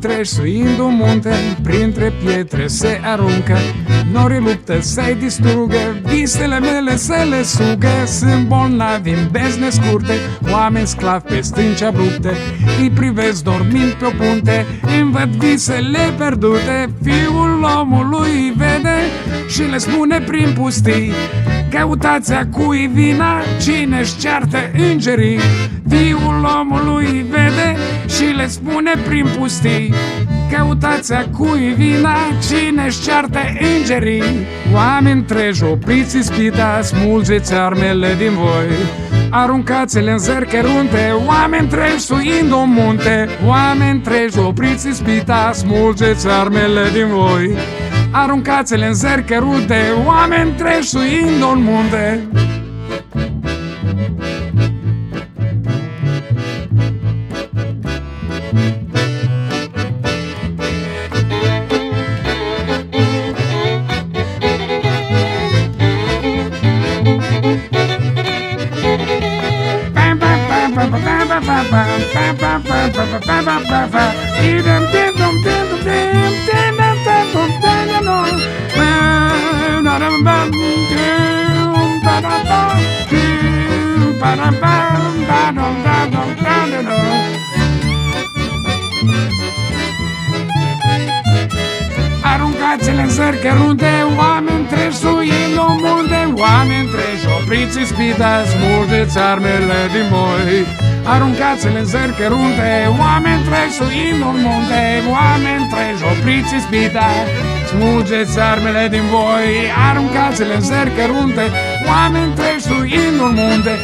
treci suind un munte, printre pietre se aruncă, norii luptă să-i distrugă, visele mele să le sugă. Sunt bolnavi în bezne scurte, oameni sclavi pe stânci abrupte, îi privesc dormind pe o punte, îmi văd visele pierdute. Fiul omului îi vede și le spune prin pustii: căutați a cui vina, cine-și ceartă îngerii. Fiul omului îi vede și le spune prin pustii: căutați a cui vina, cine-și ceartă îngerii. Oameni treci, opriți ispita, smulgeți armele din voi, aruncați-le în zări cărunte, oameni treci suind un munte. Oameni treci, opriți ispita, smulgeți armele din voi, aruncați-le în zări cărunte, oameni treci suind un munte. Aruncați-le în zări cărunte, oameni treci suind un munte. Oameni treci, opriți ispita, smulgeți armele din voi, aruncați-le în zări cărunte, oameni treci suind un munte. Oameni treci, opriți ispita, smulgeți armele din voi, aruncați-le în zări cărunte, oameni treci suind un munte.